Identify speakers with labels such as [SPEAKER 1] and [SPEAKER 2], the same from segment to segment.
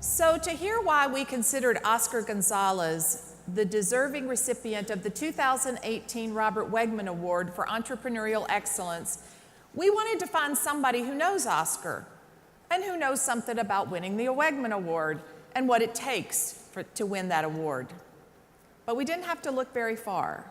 [SPEAKER 1] So to hear why we considered Oscar Gonzalez the deserving recipient of the 2018 Robert Wegman Award for Entrepreneurial Excellence, we wanted to find somebody who knows Oscar and who knows something about winning the Wegman Award and what it takes to win that award. But we didn't have to look very far.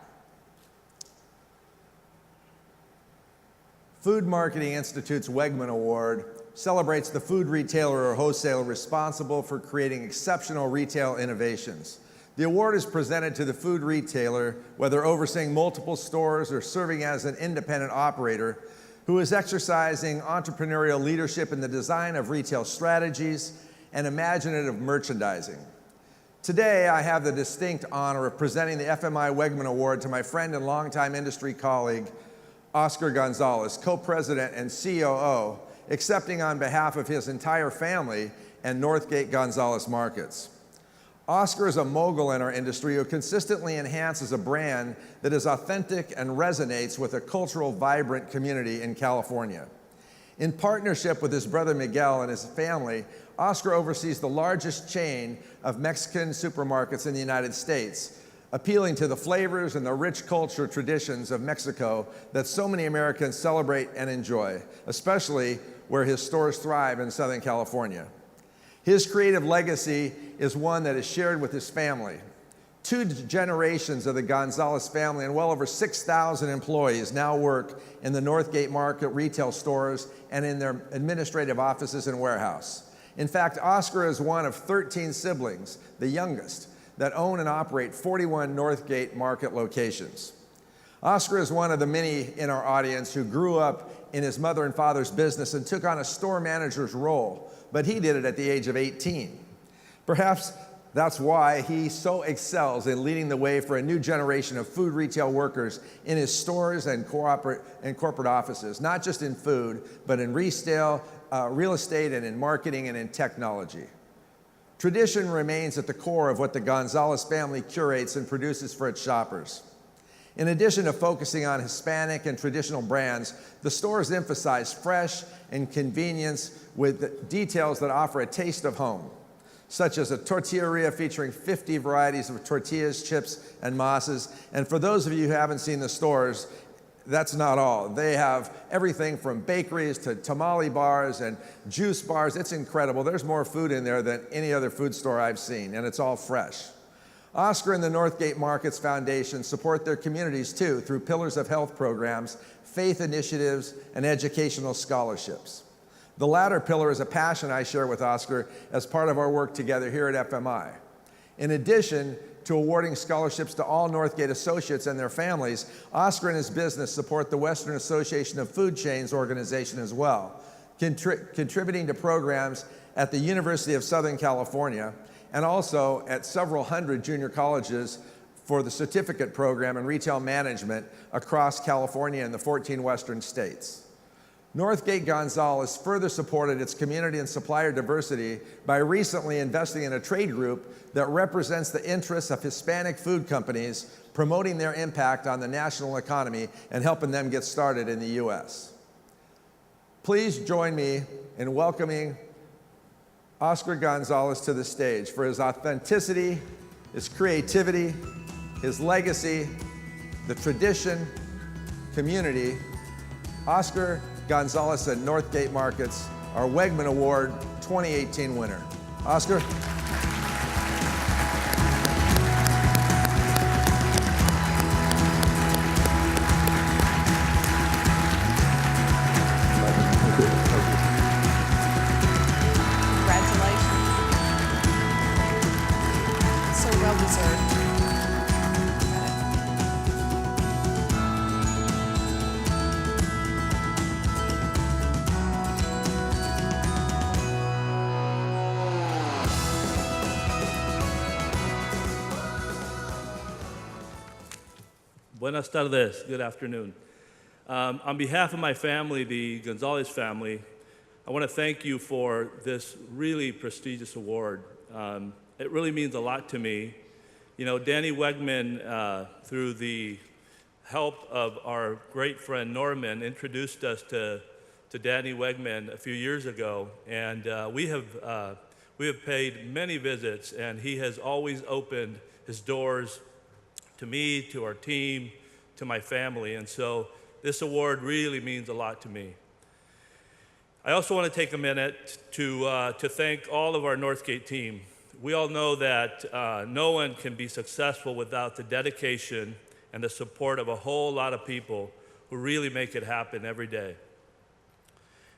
[SPEAKER 2] Food Marketing Institute's Wegman Award celebrates the food retailer or wholesaler responsible for creating exceptional retail innovations. The award is presented to the food retailer, whether overseeing multiple stores or serving as an independent operator, who is exercising entrepreneurial leadership in the design of retail strategies and imaginative merchandising. Today, I have the distinct honor of presenting the FMI Wegman Award to my friend and longtime industry colleague, Oscar Gonzalez, co-president and COO, accepting on behalf of his entire family and Northgate Gonzalez Markets. Oscar is a mogul in our industry who consistently enhances a brand that is authentic and resonates with a cultural, vibrant community in California. In partnership with his brother Miguel and his family, Oscar oversees the largest chain of Mexican supermarkets in the United States, appealing to the flavors and the rich culture traditions of Mexico that so many Americans celebrate and enjoy, especially where his stores thrive in Southern California. His creative legacy is one that is shared with his family. 2 generations of the Gonzalez family and well over 6,000 employees now work in the Northgate Market retail stores and in their administrative offices and warehouse. In fact, Oscar is one of 13 siblings, the youngest, that own and operate 41 Northgate Market locations. Oscar is one of the many in our audience who grew up in his mother and father's business and took on a store manager's role, but he did it at the age of 18. Perhaps that's why he so excels in leading the way for a new generation of food retail workers in his stores and corporate offices, not just in food, but in retail, real estate, and in marketing and in technology. Tradition remains at the core of what the Gonzalez family curates and produces for its shoppers. In addition to focusing on Hispanic and traditional brands, the stores emphasize fresh and convenience with details that offer a taste of home, such as a tortilleria featuring 50 varieties of tortillas, chips, and masses. And for those of you who haven't seen the stores, that's not all. They have everything from bakeries to tamale bars and juice bars. It's incredible. There's more food in there than any other food store I've seen, and it's all fresh. Oscar and the Northgate Markets Foundation support their communities too through pillars of health programs, faith initiatives, and educational scholarships. The latter pillar is a passion I share with Oscar as part of our work together here at FMI. In addition to awarding scholarships to all Northgate associates and their families, Oscar and his business support the Western Association of Food Chains organization as well, contributing to programs at the University of Southern California and also at several hundred junior colleges for the certificate program in retail management across California and the 14 Western states. Northgate Gonzalez further supported its community and supplier diversity by recently investing in a trade group that represents the interests of Hispanic food companies, promoting their impact on the national economy and helping them get started in the U.S. Please join me in welcoming Oscar Gonzalez to the stage for his authenticity, his creativity, his legacy, the tradition, community. Oscar Gonzalez at Northgate Markets, our Wegman Award 2018 winner. Oscar.
[SPEAKER 1] Congratulations. So well deserved.
[SPEAKER 3] Buenas tardes, good afternoon. On behalf of my family, the Gonzalez family, I want to thank you for this really prestigious award. It really means a lot to me. You know, Danny Wegman, through the help of our great friend Norman, introduced us to Danny Wegman a few years ago, and we have We have paid many visits, and he has always opened his doors to me, to our team, to my family. And so this award really means a lot to me. I also want to take a minute to thank all of our Northgate team. We all know that no one can be successful without the dedication and the support of a whole lot of people who really make it happen every day.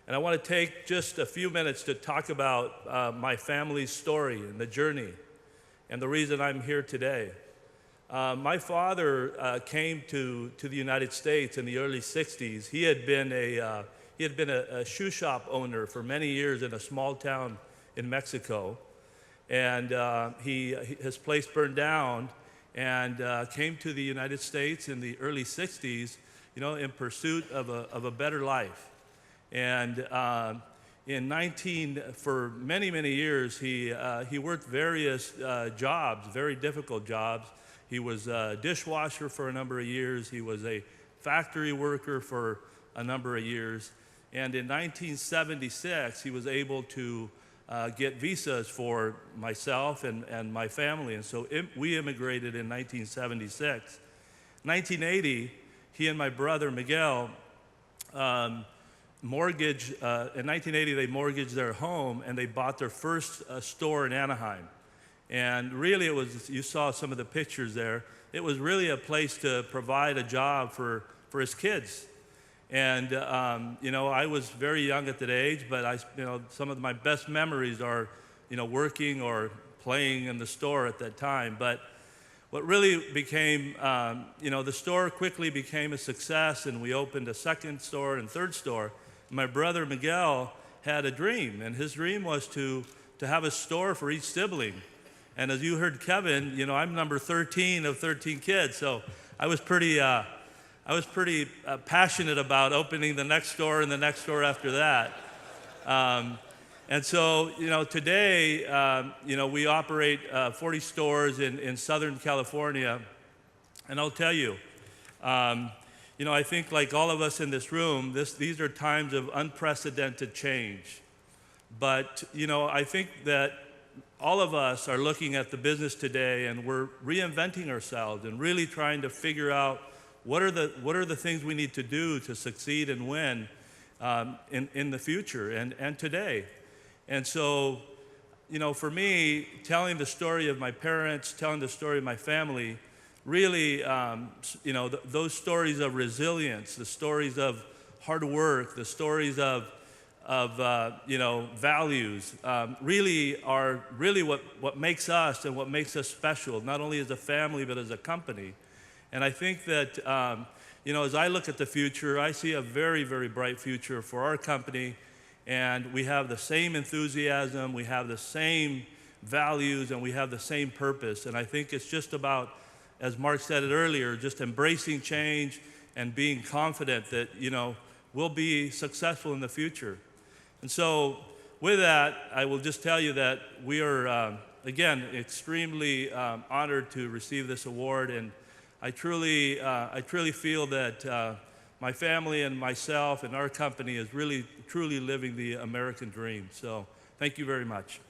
[SPEAKER 3] And I want to take just a few minutes to talk about my family's story and the journey and the reason I'm here today. My father came to the United States in the early 60s. He had been a shoe shop owner for many years in a small town in Mexico. And his place burned down and came to the United States in the early 60s, in pursuit of a better life. And for many, many years, he worked various jobs, very difficult jobs. He was a dishwasher for a number of years. He was a factory worker for a number of years. And in 1976, he was able to get visas for myself and my family. And so we immigrated in 1976. 1980, he and my brother Miguel in 1980, they mortgaged their home and they bought their first store in Anaheim. And really you saw some of the pictures there, it was really a place to provide a job for his kids. And, I was very young at that age, but some of my best memories are, working or playing in the store at that time. But what really became, the store quickly became a success, and we opened a second store and third store. My brother Miguel had a dream, and his dream was to have a store for each sibling. And as you heard Kevin, I'm number 13 of 13 kids, so I was pretty passionate about opening the next store and the next store after that. And so, today, we operate 40 stores in Southern California. And I'll tell you, I think like all of us in this room, these are times of unprecedented change. But, I think that all of us are looking at the business today and we're reinventing ourselves and really trying to figure out what are the things we need to do to succeed and win in the future and today. And so, for me, telling the story of my parents, telling the story of my family, really, those stories of resilience, the stories of hard work, the stories of values, really are really what makes us and what makes us special, not only as a family but as a company. And I think that, as I look at the future, I see a very, very bright future for our company. And we have the same enthusiasm, we have the same values, and we have the same purpose. And I think it's just about, as Mark said it earlier, just embracing change and being confident that, we'll be successful in the future. And so with that, I will just tell you that we are, again, extremely honored to receive this award. And I truly feel that my family and myself and our company is really, truly living the American dream. So thank you very much.